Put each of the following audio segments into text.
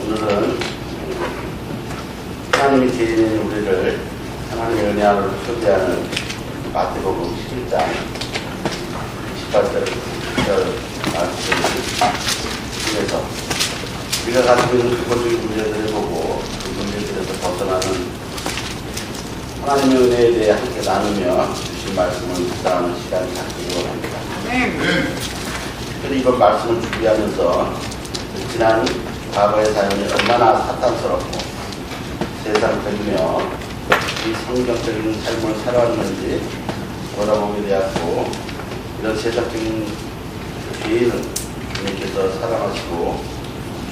오늘은 하나님이 지으신 우리를 하나님의 은혜 안으로 초대하는 마태복음 11장 18절 말씀을 통해서 우리가 가지고 있는 근본적인 문제들을 보고 그 문제들에서 벗어나는 하나님의 은혜에 대해 함께 나누며 주신 말씀을 묵상하는 시간을 갖기로 합니다. 그래서 이번 말씀을 준비하면서 지난 과거의 사연이 얼마나 사탄스럽고 세상적이며 이 성경적인 삶을 살아왔는지 돌아보게 되었고, 이런 세상적인 죄인은 주님께서 사랑하시고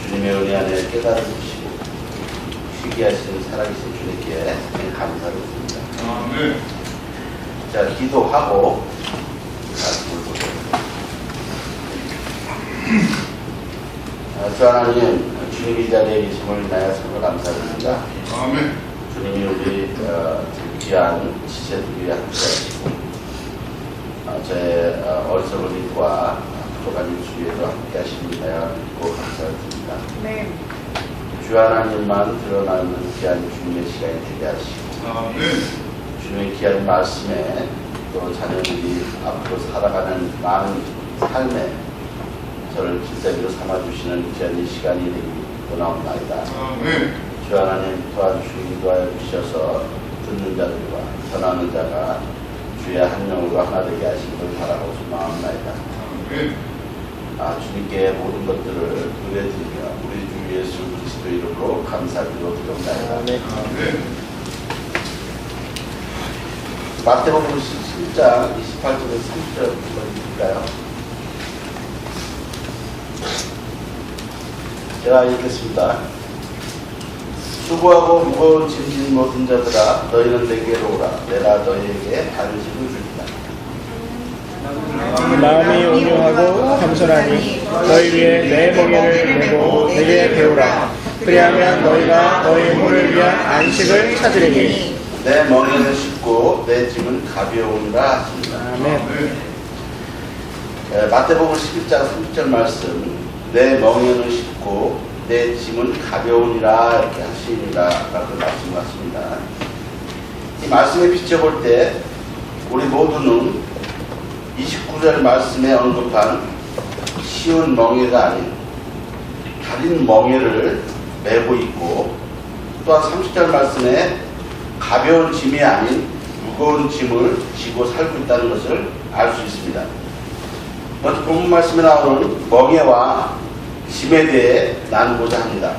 주님의 은혜 안에 깨달음 주시고 쉬게 하시는 살아계신 주님께 감사를 드립니다. 자, 기도하고 말씀을 보겠습니다. 주 하나님, 주님이 이 자리에 계심을 인하여 참으로 감사드립니다. 아멘. 주님이 우리 귀한 지체들이 함께 하시고 저의 어리석은 일과 부족한 일수에도 함께 하심을 인하여 믿고 감사드립니다. 네. 주 하나님만 드러나는 귀한 주님의 시간이 되게 하시고, 아멘. 주님의 귀한 말씀에 또 자녀들이 앞으로 살아가는 많은 삶에 저를 길잡이로 삼아주시는 귀한 이 시간이 되기 원하옵나이다. 아멘. 주 하나님 도와주시기 도하여 주셔서 듣는 자들과 전하는 자가 주의 한 영으로 하나 되게 하시기를 바라고 소망합나이다. 아멘. 주님께 모든 것들을 의뢰드리며 우리 주 예수 그리스도 이름으로 감사드리고 드리옵나이다. 아멘. 마태복음 17장 28절에서 30절 읽을까요? 제가 읽겠습니다. 수고하고 무거운 짐진 모든 자들아, 너희는 내게로 오라. 내가 너희에게 안식을 주리라. 마음이 온유하고 겸손하니 너희 위에 내 멍에를 메고 내게 배우라. 그리하면 너희가 너희 몸을 위한 안식을 찾으리니. 내 멍에는 쉽고 내 짐은 가벼우니라 하십니다. 아멘. 마태복음 11장 30절 말씀, 내 멍에는 쉽고 내 짐은 가벼우니라 이렇게 하시니라라고 말씀하십니다. 이 말씀에 비춰볼 때 우리 모두는 29절 말씀에 언급한 쉬운 멍에가 아닌 다린 멍에를 메고 있고, 또한 30절 말씀에 가벼운 짐이 아닌 무거운 짐을 지고 살고 있다는 것을 알 수 있습니다. 먼저 본문 말씀에 나오는 멍에와 짐에 대해 나누고자 합니다.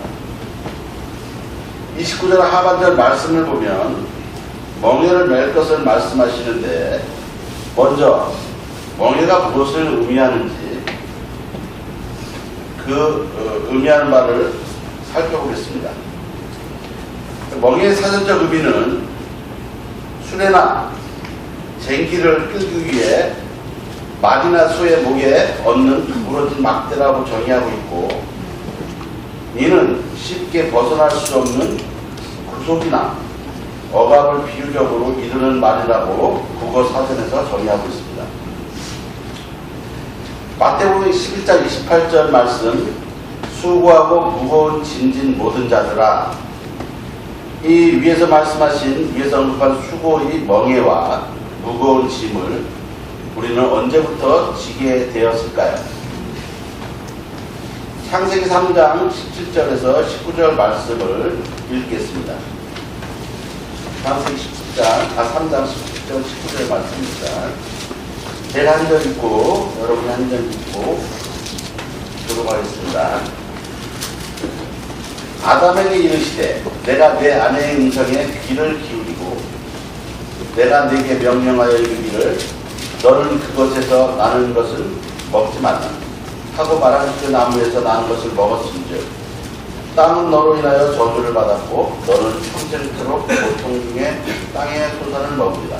29절 하반절 말씀을 보면 멍에를 멜 것을 말씀하시는데, 먼저 멍에가 무엇을 의미하는지 그 의미하는 바를 살펴보겠습니다. 멍에의 사전적 의미는 수레나 쟁기를 끌기 위해 말이나 소의 목에 얹는 부러진 막대라고 정의하고 있고, 이는 쉽게 벗어날 수 없는 구속이나 억압을 비유적으로 이루는 말이라고 국어 사전에서 정의하고 있습니다. 마태복음 11장 28절 말씀, 수고하고 무거운 짐진 모든 자들아, 이 위에서 말씀하신, 위에서 언급한 수고의 멍에와 무거운 짐을 우리는 언제부터 지게 되었을까요? 창세기 3장 17절에서 19절 말씀을 읽겠습니다. 창세기 3장 17절 19절 말씀입니다. 제가 한 절 읽고 여러분이 한 절 읽고 들어가겠습니다. 아담에게 이르시되 내가 내 아내의 음성에 귀를 기울이고 내가 네게 명령하여 이르기를 너는 그것에서 나는 것을 먹지 말라 하고 말한 그 나무에서 나는 것을 먹었은즉 땅은 너로 인하여 저주를 받았고 너는 평생토록 고통 중에 땅의 소산을 먹으리라.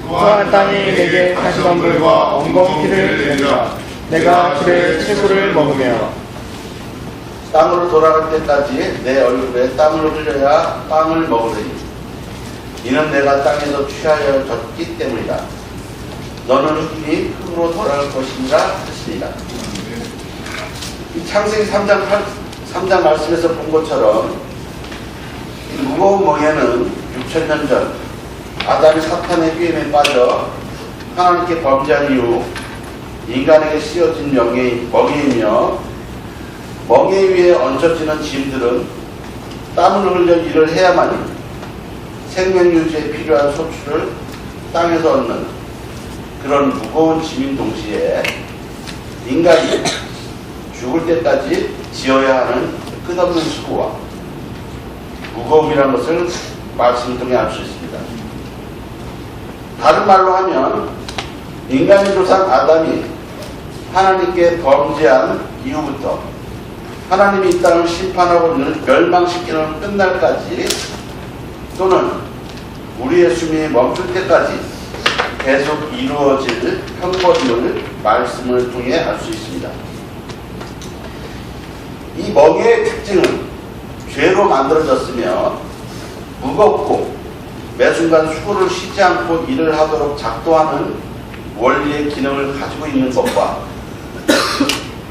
또한 땅이 내게 가시덤불과 엉겅퀴를 내리라. 내가 그의 채소를 먹으며 땅으로 돌아갈 때까지 내 얼굴에 땀을 흘려야 빵을 먹으리니 이는 내가 땅에서 취하여 졌기 때문이다. 너는 흙이니 흙으로 돌아갈 것이니라 하시니라. 이 창세기 3장 3장 말씀에서 본 것처럼 이 무거운 멍에는 6천년 전 아담이 사탄의 꾀임에 빠져 하나님께 범죄한 이후 인간에게 씌워진 멍에이며 멍에 위에 얹혀지는 짐들은 땀을 흘려 일을 해야만이 생명 유지에 필요한 소출을 땅에서 얻는 그런 무거운 짐인 동시에 인간이 죽을 때까지 지어야 하는 끝없는 수고와 무거움이라는 것을 말씀 통해 알 수 있습니다. 다른 말로 하면 인간의 조상 아담이 하나님께 범죄한 이후부터 하나님이 이 땅을 심판하고 멸망시키는 끝날까지 또는 우리의 숨이 멈출 때까지 계속 이루어질 형벌임을 말씀을 통해 알 수 있습니다. 이 멍에의 특징은 죄로 만들어졌으며 무겁고 매순간 수고를 쉬지 않고 일을 하도록 작동하는 원리의 기능을 가지고 있는 것과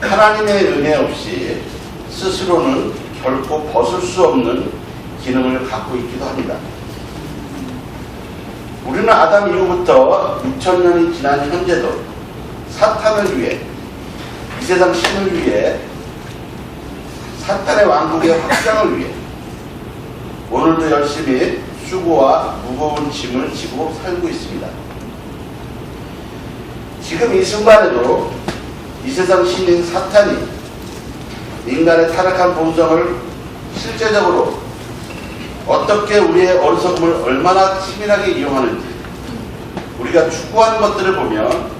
하나님의 은혜 없이 스스로는 결코 벗을 수 없는 기능을 갖고 있기도 합니다. 우리는 아담 이후부터 6천년이 지난 현재도 사탄을 위해, 이 세상 신을 위해, 사탄의 왕국의 확장을 위해 오늘도 열심히 수고와 무거운 짐을 지고 살고 있습니다. 지금 이 순간에도 이 세상 신인 사탄이 인간의 타락한 본성을 실제적으로 어떻게 우리의 어리석음을 얼마나 치밀하게 이용하는지 우리가 추구하는 것들을 보면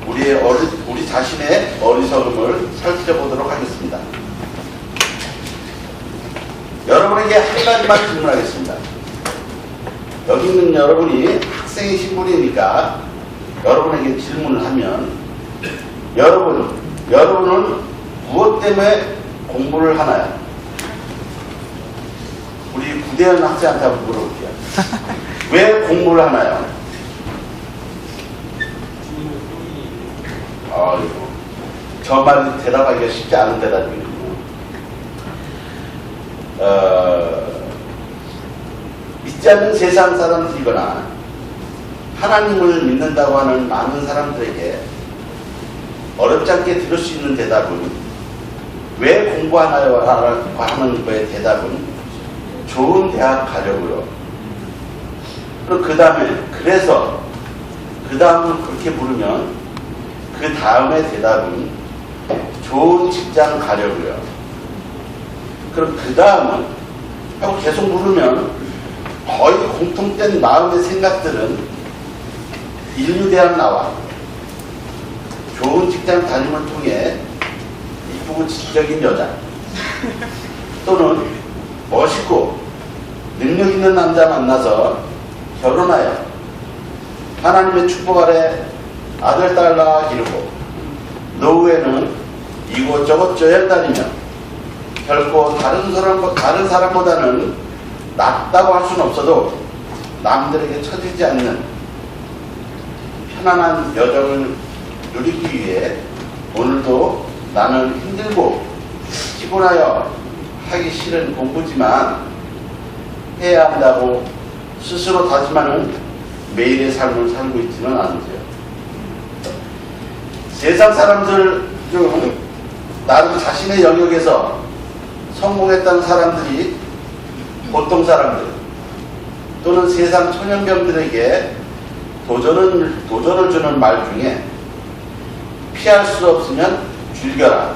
우리 자신의 어리석음을 살펴보도록 하겠습니다. 여러분에게 한 가지만 질문하겠습니다. 여기 있는 여러분이 학생이신 분이니까 여러분에게 질문을 하면 여러분은 무엇 때문에 공부를 하나요? 우리 구대현 학생한테 한번 물어볼게요. 왜 공부를 하나요? 아이고, 저 말 대답하기가 쉽지 않은 대답이군요. 믿지 않는 세상 사람들이거나 하나님을 믿는다고 하는 많은 사람들에게 어렵지 않게 들을 수 있는 대답은 왜 공부하나요? 하는 거의 대답은 좋은 대학 가려고요. 그리고 그 다음에 그렇게 물으면 그 다음에 대답은 좋은 직장 가려고요. 그럼 그 다음은 하고 계속 물으면 거의 공통된 마음의 생각들은 인류대학 나와 좋은 직장 다짐을 통해 이쁘고 지적인 여자 또는 멋있고 능력 있는 남자 만나서 결혼하여 하나님의 축복 아래 아들 딸 낳아 기르고 노후에는 이곳저곳 여행 다니며 결코 다른 사람보다는 낫다고 할 수는 없어도 남들에게 처지지 않는 편안한 여정을 누리기 위해 오늘도 나는 힘들고 피곤하여 하기 싫은 공부지만 해야 한다고 스스로 다짐하는 매일의 삶을 살고 있지는 않으세요. 세상 사람들 중 나름 자신의 영역에서 성공했다는 사람들이 보통 사람들 또는 세상 초년병들에게 도전을 주는 말 중에 피할 수 없으면 즐겨라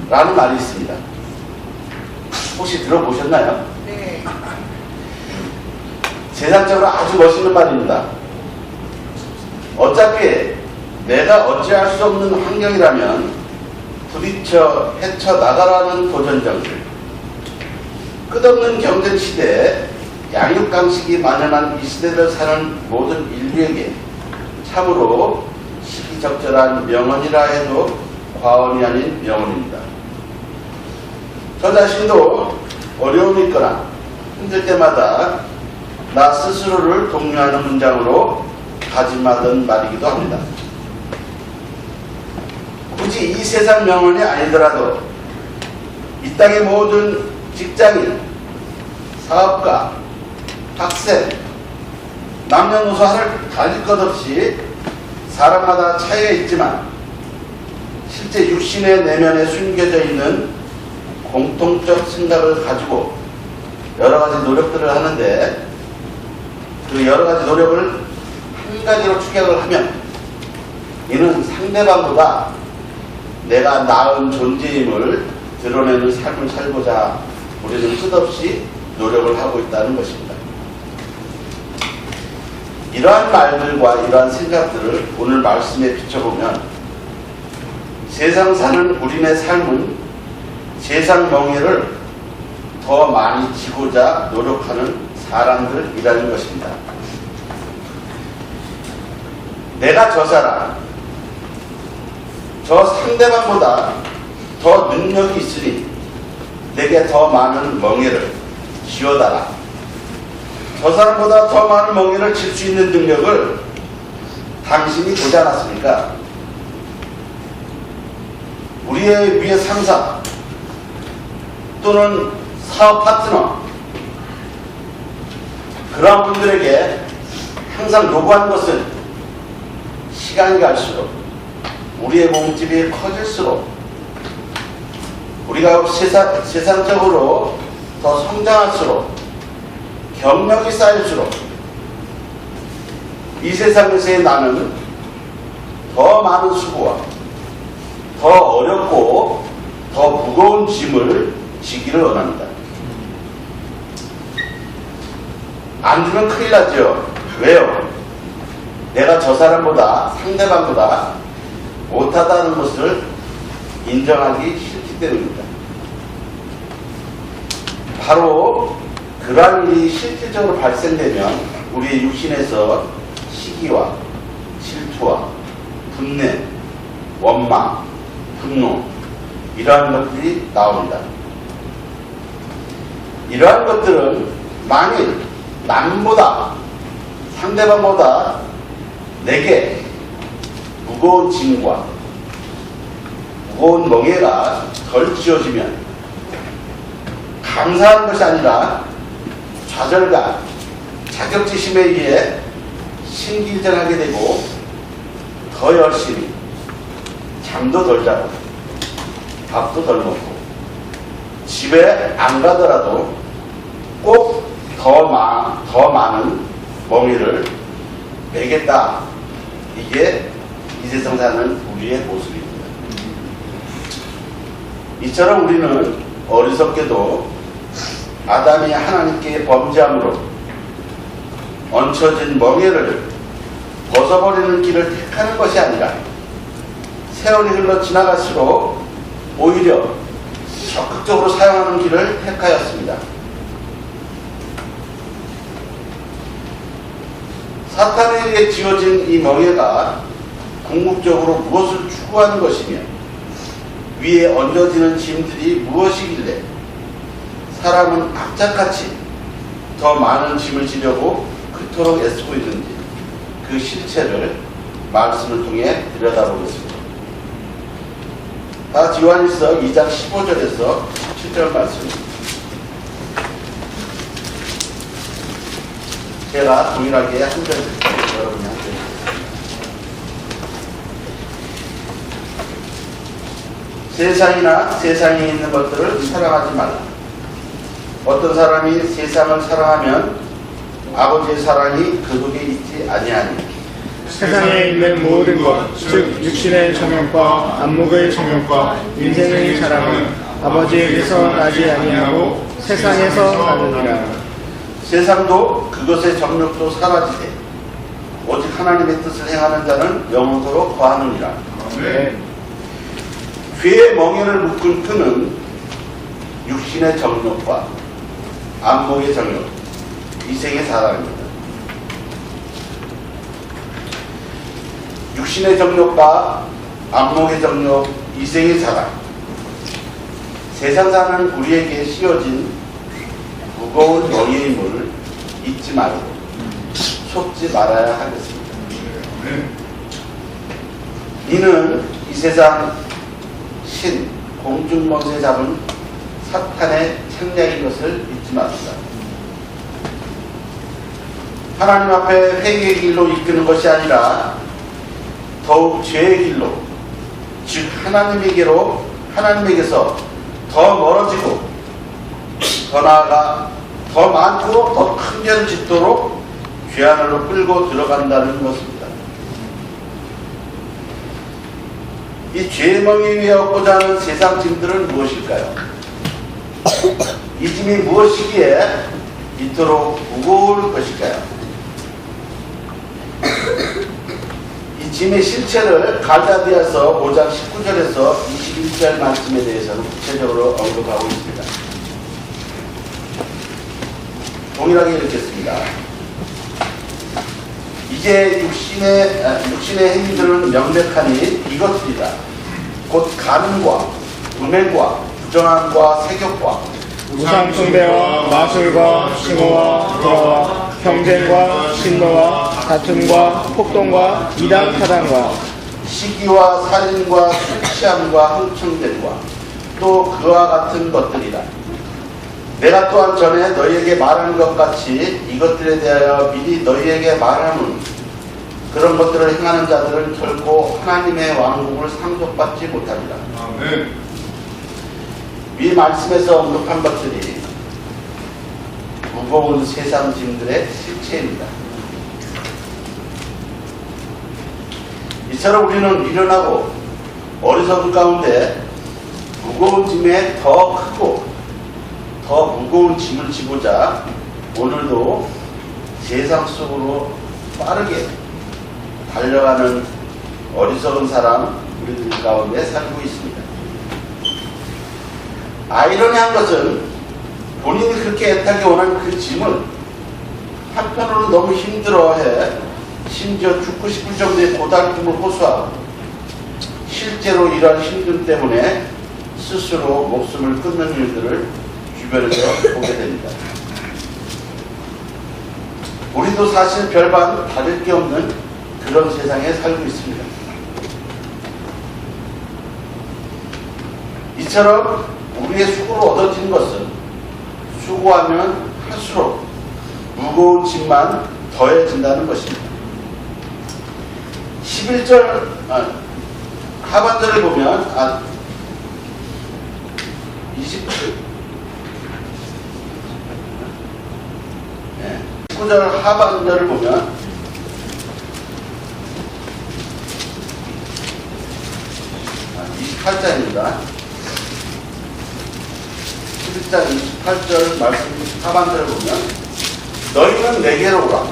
라는 말이 있습니다. 혹시 들어보셨나요? 네. 세상적으로 아주 멋있는 말입니다. 어차피 내가 어찌할 수 없는 환경이라면 부딪혀 헤쳐나가라는 도전정들. 끝없는 경쟁 시대에 양육강식이 만연한 이 시대를 사는 모든 인류에게 참으로 시기적절한 명언이라 해도 과언이 아닌 명언입니다. 저 자신도 어려움이 있거나 힘들 때마다 나 스스로를 독려하는 문장으로 다짐하던 말이기도 합니다. 굳이 이 세상 명언이 아니더라도 이 땅의 모든 직장인, 사업가, 학생, 남녀노소 하늘 가릴 것 없이 사람마다 차이가 있지만 실제 육신의 내면에 숨겨져 있는 공통적 생각을 가지고 여러 가지 노력들을 하는데 그 여러 가지 노력을 한 가지로 축약을 하면 이는 상대방보다 내가 나은 존재임을 드러내는 삶을 살고자 우리는 끝없이 노력을 하고 있다는 것입니다. 이러한 말들과 이러한 생각들을 오늘 말씀에 비춰보면 세상 사는 우리네 삶은 세상 명예를 더 많이 지고자 노력하는 사람들이라는 것입니다. 내가 저 사람, 저 상대방보다 더 능력이 있으니 내게 더 많은 멍에를 쥐어달라. 저 사람보다 더 많은 멍에를 질 수 있는 능력을 당신이 보지 않았습니까? 우리의 위에 상사 또는 사업 파트너 그러한 분들에게 항상 요구하는 것은 시간이 갈수록 우리의 몸집이 커질수록 우리가 세상적으로 더 성장할수록 경력이 쌓일수록 이 세상에서의 나는 더 많은 수고와 더 어렵고 더 무거운 짐을 지기를 원합니다. 안 주면 큰일 나죠. 왜요? 내가 저 사람보다 상대방보다 못하다는 것을 인정하기 싫기 때문입니다. 바로 그러한 일이 실질적으로 발생되면 우리의 육신에서 시기와 질투와 분내, 원망, 분노 이러한 것들이 나옵니다. 이러한 것들은 만일 남보다 상대방보다 내게 무거운 짐과 무거운 멍에가 덜 지어지면 감사한 것이 아니라 좌절감, 자격지심에 의해 신기일전하게 되고 더 열심히 잠도 덜 자고 밥도 덜 먹고 집에 안 가더라도 꼭 더 많은 멍에를 매겠다. 이게 이 세상 사는 우리의 모습입니다. 이처럼 우리는 어리석게도 아담이 하나님께 범죄함으로 얹혀진 멍에를 벗어버리는 길을 택하는 것이 아니라 세월이 흘러 지나갈수록 오히려 적극적으로 사용하는 길을 택하였습니다. 사탄에게 지어진 이 멍에가 궁극적으로 무엇을 추구하는 것이며 위에 얹어지는 짐들이 무엇이길래 사람은 악착같이 더 많은 짐을 지려고 그토록 애쓰고 있는지 그 실체를 말씀을 통해 들여다보겠습니다. 다 같이 요한일서 2장 15절에서 17절 말씀입니다. 제가 동일하게 한 절 여러분이 한 절. 세상이나 세상에 있는 것들을 사랑하지 말라. 어떤 사람이 세상을 사랑하면 아버지의 사랑이 그 속에 있지 아니하니. 세상에 있는 모든 것, 즉 육신의 정욕과 안목의 정욕과 인생의 사랑은 아버지에게서 나지 아니하고 세상에서 나느니라. 세상도 그것의 정욕도 사라지되 오직 하나님의 뜻을 행하는 자는 영원토록 거하느니라. 네. 귀의 멍에를 묶은 끈은 육신의 정욕과 안목의 정욕, 이생의 사랑입니다. 육신의 정욕과 안목의 정욕, 이생의 사랑, 세상 사는 우리에게 씌워진 무거운 멍에임을 잊지 말고 속지 말아야 하겠습니다. 이는 이 세상 신, 공중멍에 잡은 사탄의 책략인 것을 잊지 마십시다. 하나님 앞에 회개의 길로 이끄는 것이 아니라 더욱 죄의 길로, 즉 하나님에게서 더 멀어지고 더 나아가 더 많고 더 큰 죄를 짓도록 죄안으로 끌고 들어간다는 것입니다. 이 죄멍이 위에 얻고자 하는 세상 짐들은 무엇일까요? 이 짐이 무엇이기에 이토록 무거울 것일까요? 이 짐의 실체를 갈라디아서 5장 19절에서 21절 말씀에 대해서는 구체적으로 언급하고 있습니다. 동일하게 읽겠습니다. 이제 육신의 행위들은 명백하니 이것들이다. 곧 간음과 음행과 부정함과 세욕과 우상 숭배와 마술과 싱호와 불화와 경쟁과 신노와 다툼과 폭동과 이단 타단과 시기와 살인과 술 취함과 흥청됨과 또 그와 같은 것들이다. 내가 또한 전에 너희에게 말한 것 같이 이것들에 대하여 미리 너희에게 말하는 그런 것들을 행하는 자들은 결코 하나님의 왕국을 상속받지 못하리라. 아멘. 위 말씀에서 언급한 것들이 무거운 세상 짐들의 실체입니다. 이처럼 우리는 미련하고 어리석은 가운데 무거운 짐에 더 크고 더 무거운 짐을 지고자 오늘도 세상 속으로 빠르게 달려가는 어리석은 사람 우리들 가운데 살고 있습니다. 아이러니한 것은 본인이 그렇게 애타게 원하는 그 짐을 한편으로는 너무 힘들어해 심지어 죽고 싶을 정도의 고달픔을 호소하고 실제로 이러한 힘듦 때문에 스스로 목숨을 끊는 일들을 주변에서 보게 됩니다. 우리도 사실 별반 다를 게 없는 그런 세상에 살고 있습니다. 이처럼 우리의 수고로 얻어진 것은 수고하면 할수록 무거운 짐만 더해진다는 것입니다. 11절 하반절을 보면 19절 하반절을 보면 28장입니다. 11장 28절 말씀 하반절을 보면 너희는 내게로 오라.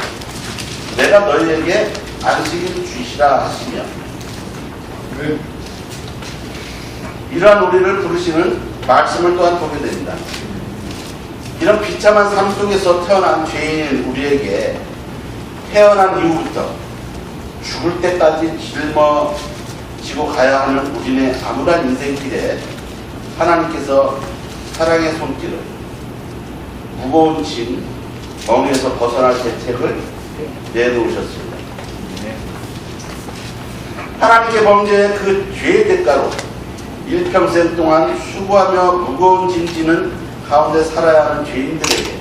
내가 너희에게 안식일 주시라 하시며 네. 이러한 우리를 부르시는 말씀을 또한 보게 됩니다. 이런 비참한 삶 속에서 태어난 죄인인 우리에게 태어난 이후부터 죽을 때까지 짊어지고 가야 하는 우리의 암울한 인생길에 하나님께서 사랑의 손길을 무거운 짐 멍에서 벗어날 대책을 내놓으셨습니다. 하나님께 범죄의 그 죄의 대가로 일평생 동안 수고하며 무거운 짐 지는 가운데 살아야 하는 죄인들에게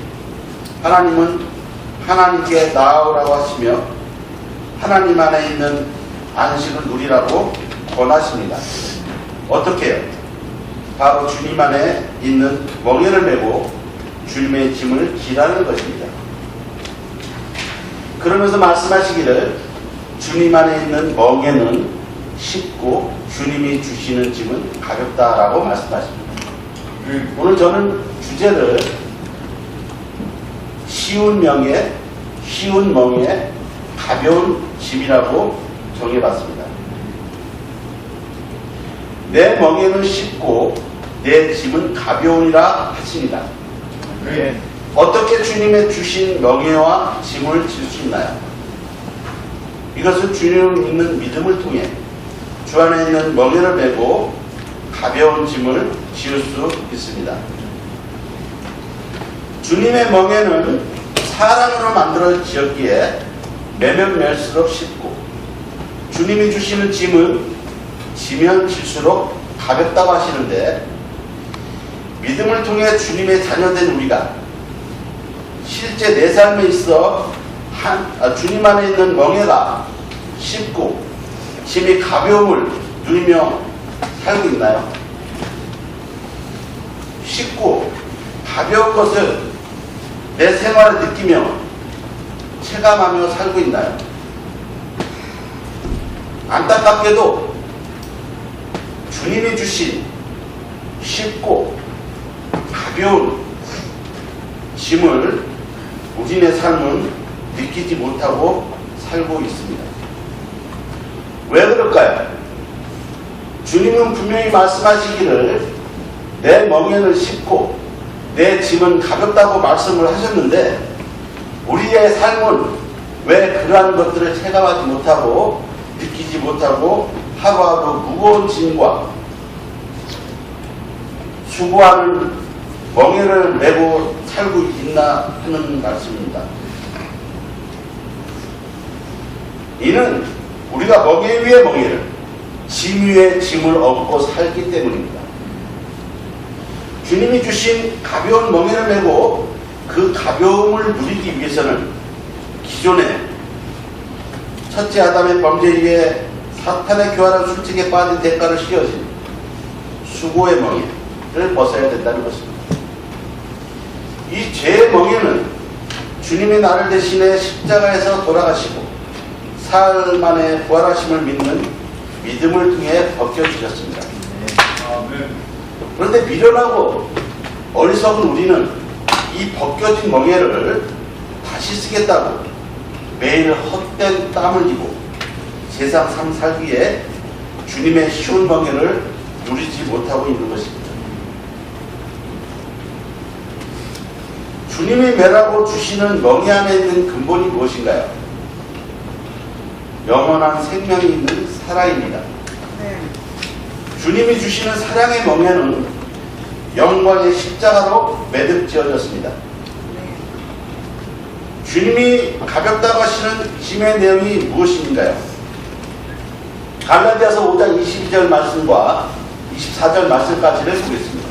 하나님은 하나님께 나아오라고 하시며 하나님 안에 있는 안식을 누리라고 권하십니다. 어떻게 해요? 바로 주님 안에 있는 멍에를 메고 주님의 짐을 지라는 것입니다. 그러면서 말씀하시기를 주님 안에 있는 멍에는 쉽고 주님이 주시는 짐은 가볍다라고 말씀하십니다. 오늘 저는 주제를 쉬운 멍에 가벼운 짐이라고 정해봤습니다. 내 멍에는 쉽고 내 짐은 가벼우니라 하십니다. 네. 어떻게 주님의 주신 멍에와 짐을 질 수 있나요? 이것은 주님을 믿는 믿음을 통해 주 안에 있는 멍에를 메고 가벼운 짐을 지을 수 있습니다. 주님의 멍에는 사랑으로 만들어지었기에 매면 멜수록 쉽고 주님이 주시는 짐은 지면 질수록 가볍다고 하시는데 믿음을 통해 주님의 자녀된 우리가 실제 내 삶에 있어 주님 안에 있는 멍에가 쉽고 짐이 가벼움을 누리며 살고 있나요? 쉽고 가벼운 것을 내 생활에 느끼며 체감하며 살고 있나요? 안타깝게도 주님이 주신 쉽고 가벼운 짐을 우리의 삶은 느끼지 못하고 살고 있습니다. 왜 그럴까요? 주님은 분명히 말씀하시기를 내 멍에는 쉽고 내 짐은 가볍다고 말씀을 하셨는데 우리의 삶은 왜 그러한 것들을 체감하지 못하고 느끼지 못하고 하루하루 무거운 짐과 수고하는 멍에를 메고 살고 있나 하는 말씀입니다. 이는 우리가 멍에 위에 멍에를 짐 위에 짐을 업고 살기 때문입니다. 주님이 주신 가벼운 멍에를 메고 그 가벼움을 누리기 위해서는 기존에 첫째 아담의 범죄 이후에 사탄의 교활한 술책에 빠진 대가를 씌워진 수고의 멍에를 벗어야 된다는 것입니다. 이 죄의 멍에는 주님이 나를 대신해 십자가에서 돌아가시고 사흘 만에 부활하심을 믿는 믿음을 통해 벗겨주셨습니다. 그런데 미련하고 어리석은 우리는 이 벗겨진 멍에를 다시 쓰겠다고 매일 헛된 땀을 흘리고 세상 삶 살기에 주님의 쉬운 멍에를 누리지 못하고 있는 것입니다. 주님이 매라고 주시는 멍에 안에 있는 근본이 무엇인가요? 영원한 생명이 있는 사랑입니다. 주님이 주시는 사랑의 멍에는 영광의 십자가로 매듭지어졌습니다. 주님이 가볍다고 하시는 짐의 내용이 무엇인가요? 갈라디아서 5장 22절 말씀과 24절 말씀까지를 보겠습니다.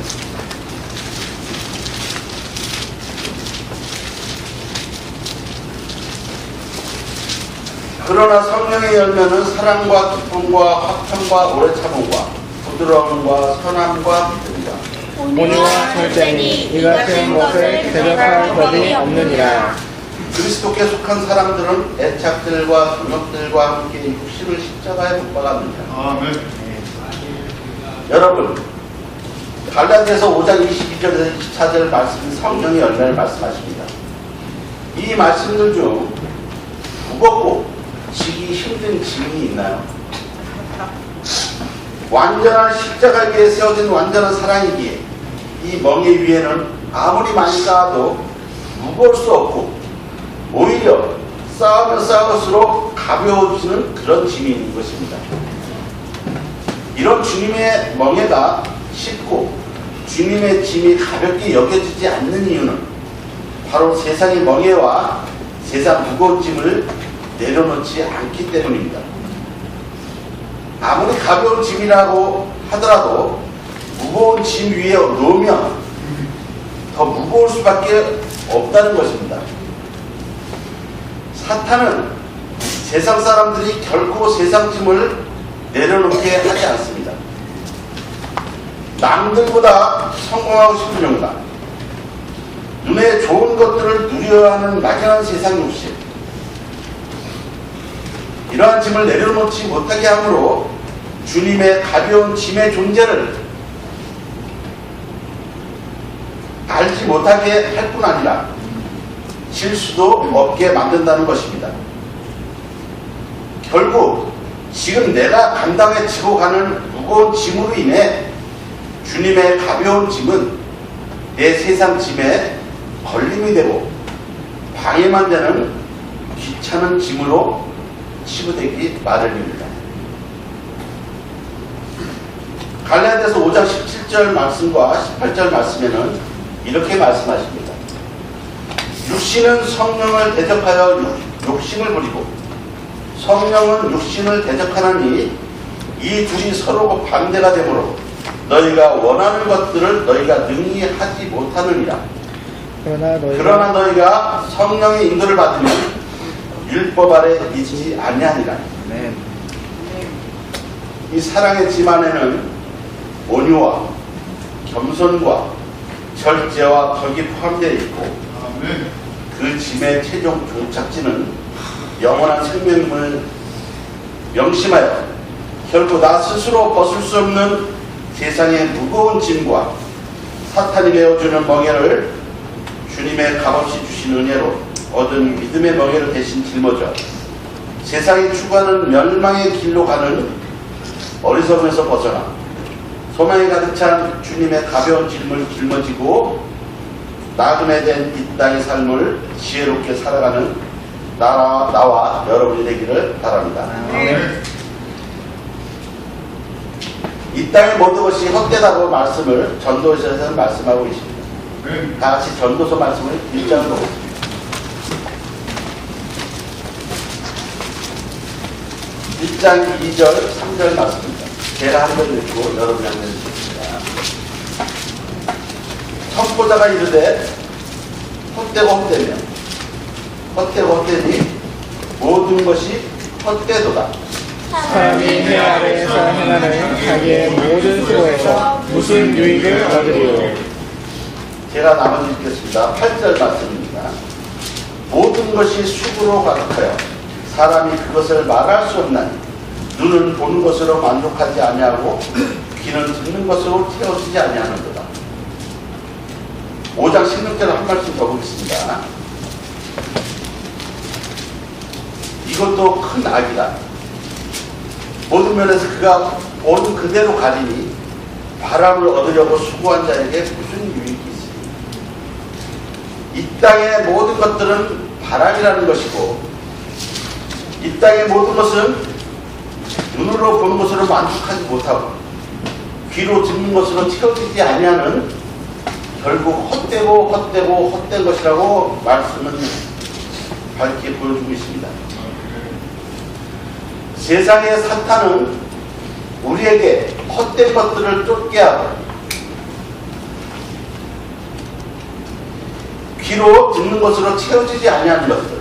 그러나 성령의 열매는 사랑과 기쁨과 화평과 오래 참음과 부드러움과 선함과 믿음과 온유와 절제니 이 같은 것을 대적할 법이 없느니라. 그리스도께 속한 사람들은 애착들과 동역들과 함께 육신을 십자가에 못 박았느니라. 아멘. 여러분, 갈라디아서 5장 22절에서 24절 말씀 성령의 열매를 말씀하십니다. 이 말씀들 중 무겁고 지기 힘든 짐이 있나요? 완전한 십자가 위에 세워진 완전한 사랑이기에 이 멍에 위에는 아무리 많이 쌓아도 무거울 수 없고 오히려 쌓으면 쌓을수록 가벼워지는 그런 짐이 있는 것입니다. 이런 주님의 멍에가 쉽고 주님의 짐이 가볍게 여겨지지 않는 이유는 바로 세상의 멍에와 세상 무거운 짐을 내려놓지 않기 때문입니다. 아무리 가벼운 짐이라고 하더라도 무거운 짐 위에 놓으면 더 무거울 수밖에 없다는 것입니다. 사탄은 세상 사람들이 결코 세상 짐을 내려놓게 하지 않습니다. 남들보다 성공하고 싶은 영광, 눈에 좋은 것들을 누려야 하는 막연한 세상 욕심, 이러한 짐을 내려놓지 못하게 함으로 주님의 가벼운 짐의 존재를 알지 못하게 할 뿐 아니라 질 수도 없게 만든다는 것입니다. 결국 지금 내가 감당해 지고 가는 무거운 짐으로 인해 주님의 가벼운 짐은 내 세상 짐에 걸림이 되고 방해만 되는 귀찮은 짐으로 치부되기 마련입니다. 갈라디아서 5장 17절 말씀과 18절 말씀에는 이렇게 말씀하십니다. 육신은 성령을 대적하여 욕심을 부리고 성령은 육신을 대적하나니 이 둘이 서로 반대가 되므로 너희가 원하는 것들을 너희가 능히 하지 못하느니라. 그러나 너희가 성령의 인도를 받으면 율법 아래 있지 아니하니라. 아멘. 이 사랑의 짐 안에는 온유와 겸손과 절제와 덕이 포함되어 있고 아멘. 그 짐의 최종 종착지는 영원한 생명을 명심하여 결코 나 스스로 벗을 수 없는 세상의 무거운 짐과 사탄이 메어주는 멍에를 주님의 값없이 주신 은혜로 얻은 믿음의 멍에를 대신 짊어져 세상이 추구하는 멸망의 길로 가는 어리석음에서 벗어나 소망이 가득 찬 주님의 가벼운 짐을 짊어지고 나그네 된 이 땅의 삶을 지혜롭게 살아가는 나와 여러분이 되기를 바랍니다. 아멘. 이 땅의 모든 것이 헛되다고 말씀을 전도서에서는 말씀하고 계십니다. 아멘. 다 같이 전도서 말씀을 1장을 보겠습니다. 1장 2절, 3절 말씀입니다. 제가 한 번 읽고 여러분이 한 번 읽겠습니다. 선포자가 이르되 헛되고 헛되며 헛되고 헛되니 모든 것이 헛되도다. 사람이 해 아래에서 행하는 자기의 모든 수고에서 무슨 유익을 얻으리요. 제가 나머지 읽겠습니다. 8절 말씀입니다. 모든 것이 수고로 가득하여 사람이 그것을 말할 수 없나니 눈은 보는 것으로 만족하지 아니하고 귀는 듣는 것으로 채워지지 아니하는도다. 5장 16절 한 말씀 더 보겠습니다. 이것도 큰 악이다. 모든 면에서 그가 온 그대로 가리니 바람을 얻으려고 수고한 자에게 무슨 유익이 있습니까? 이 땅의 모든 것들은 바람이라는 것이고 이 땅의 모든 것은 눈으로 보는 것으로 만족하지 못하고 귀로 듣는 것으로 채워지지 아니하는 결국 헛된 것이라고 말씀은 밝게 보여주고 있습니다. 세상의 사탄은 우리에게 헛된 것들을 쫓게 하고 귀로 듣는 것으로 채워지지 아니하는 것들,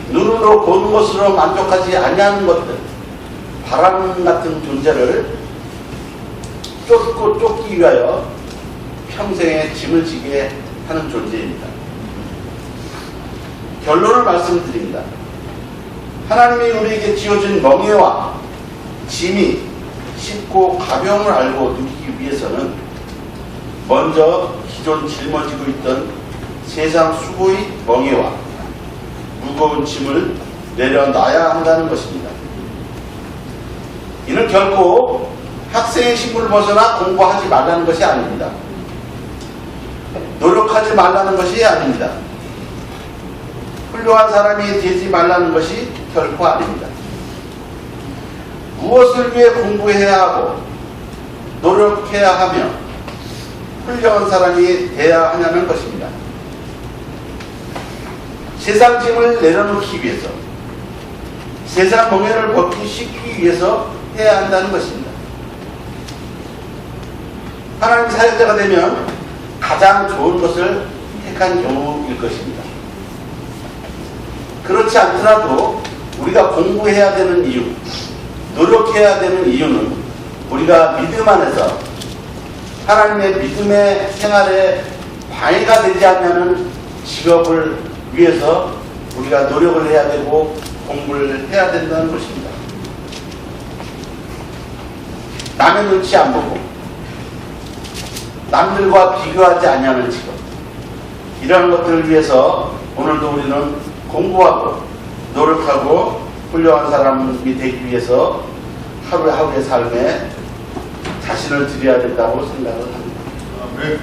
눈으로 보는 것으로 만족하지 아니하는 것들, 바람 같은 존재를 쫓기 위하여 평생에 짐을 지게 하는 존재입니다. 결론을 말씀드립니다. 하나님이 우리에게 지어준 멍에와 짐이 쉽고 가벼움을 알고 누리기 위해서는 먼저 기존 짊어지고 있던 세상 수고의 멍에와 무거운 짐을 내려놔야 한다는 것입니다. 이는 결코 학생의 신분을 벗어나 공부하지 말라는 것이 아닙니다. 노력하지 말라는 것이 아닙니다. 훌륭한 사람이 되지 말라는 것이 결코 아닙니다. 무엇을 위해 공부해야 하고 노력해야 하며 훌륭한 사람이 되어야 하냐는 것입니다. 세상 짐을 내려놓기 위해서 세상 멍에를 벗기 쉽기 위해서 해야 한다는 것입니다. 하나님 사역자가 되면 가장 좋은 것을 택한 경우일 것입니다. 그렇지 않더라도 우리가 공부해야 되는 이유, 노력해야 되는 이유는 우리가 믿음 안에서 하나님의 믿음의 생활에 방해가 되지 않는 직업을 위해서 우리가 노력을 해야 되고 공부를 해야 된다는 것입니다. 남의 눈치 안 보고 남들과 비교하지 아니하는 직업, 이러한 것들을 위해서 오늘도 우리는 공부하고 노력하고 훌륭한 사람이 되기 위해서 하루하루의 삶에 자신을 드려야 된다고 생각을 합니다. 아멘.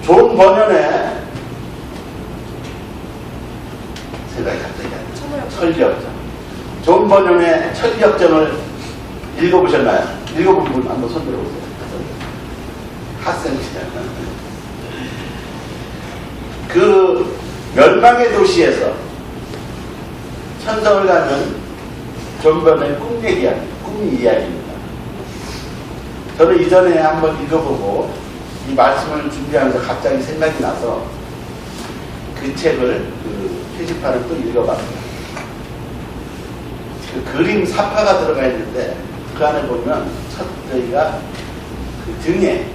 좋은 번연의 생각이 갑자기 안 나요. 천리역정. 좋은 번연의 천리역정을 읽어보셨나요? 읽어본 분 한번 손 들어보세요. 학생시절. 그 멸망의 도시에서 천성을 가는 존번의 꿈 이야기입니다. 저는 이전에 한번 읽어보고 이 말씀을 준비하면서 갑자기 생각이 나서 그 책을 그 표지판을 또 읽어봤어요. 그 그림 사파가 들어가 있는데 그 안에 보면 첫 저희가 그 등에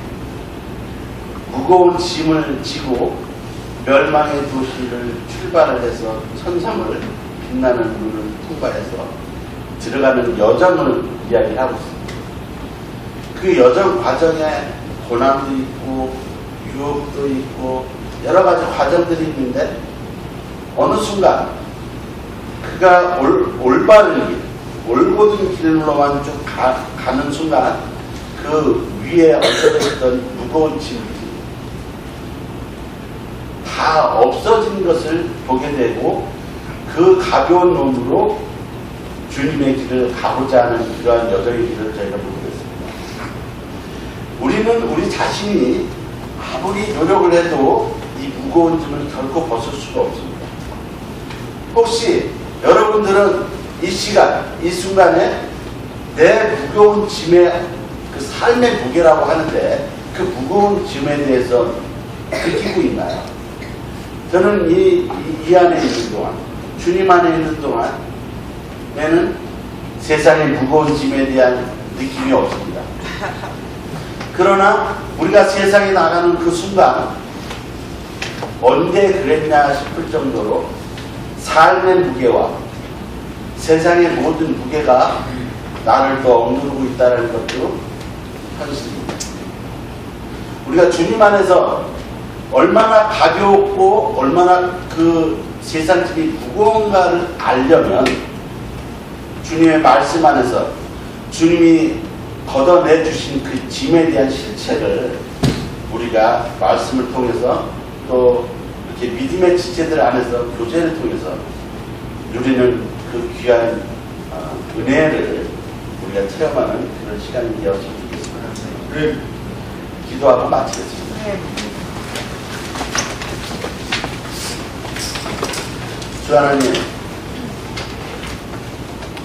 무거운 짐을 지고 멸망의 도시를 출발을 해서 천성을 빛나는 눈을 통과해서 들어가는 여정을 이야기하고 있습니다. 그 여정 과정에 고난도 있고 유혹도 있고 여러 가지 과정들이 있는데 어느 순간 그가 올바른 길, 올곧은 길로만 쭉 가는 순간 그 위에 얹어져 있던 무거운 짐들이 다 없어진 것을 보게 되고 그 가벼운 몸으로 주님의 길을 가고자 하는 그러한 여정의 길을 저희가 보게 됐습니다. 우리는 우리 자신이 아무리 노력을 해도 이 무거운 짐을 결코 벗을 수가 없습니다. 혹시 여러분들은 이 시간, 이 순간에 내 무거운 짐의 그 삶의 무게라고 하는데 그 무거운 짐에 대해서 느끼고 있나요? 저는 이 안에 있는 동안, 주님 안에 있는 동안에는 세상의 무거운 짐에 대한 느낌이 없습니다. 그러나 우리가 세상에 나가는 그 순간 언제 그랬냐 싶을 정도로 삶의 무게와 세상의 모든 무게가 나를 또 억누르고 있다는 것도 현실입니다. 우리가 주님 안에서 얼마나 가볍고 얼마나 그 세상 짐이 무거운가를 알려면 주님의 말씀 안에서 주님이 걷어내 주신 그 짐에 대한 실체를 우리가 말씀을 통해서 또 이렇게 믿음의 지체들 안에서 교제를 통해서 누리는 그 귀한 은혜를 우리가 체험하는 그런 시간이 되었으면 좋겠습니다. 기도하고 마치겠습니다. 주 하나님,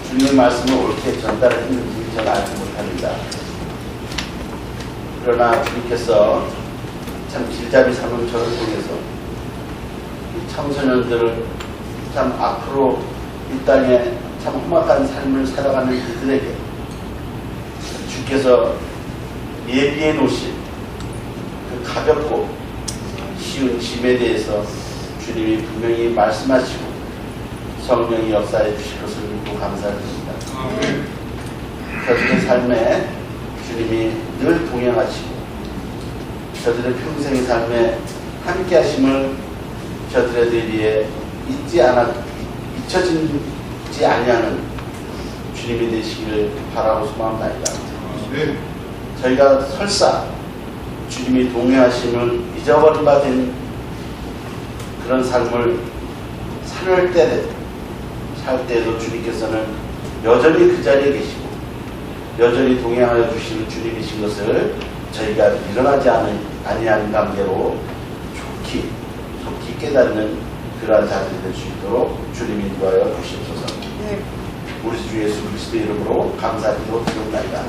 주님의 말씀을 옳게 전달했는지 저는 알지 못합니다. 그러나 주님께서 참 길잡이 삼은 저를 통해서 이 청소년들을 참 앞으로 이 땅에 참 험악한 삶을 살아가는 그들에게 주께서 예비해 놓으신 그 가볍고 쉬운 짐에 대해서 주님이 분명히 말씀하시고 성령이 역사해 주실 것을 믿고 감사드립니다. 저들의 삶에 주님이 늘 동행하시고 저들의 평생의 삶에 함께 하심을 저들의 대비에 잊혀지지 아니하는 주님이 되시기를 바라고 소망합니다. 저희가 설사 주님이 동행하심을 잊어버린 바 된 그런 삶을 살 때에도 주님께서는 여전히 그 자리에 계시고 여전히 동행하여 주시는 주님이신 것을 저희가 일어나지 아니한 관계로 좋게 깨닫는 그러한 자들이 될 수 있도록 주님이 인도하여 주시옵소서. 우리 주 예수 그리스도의 이름으로 감사드리고 기도합니다.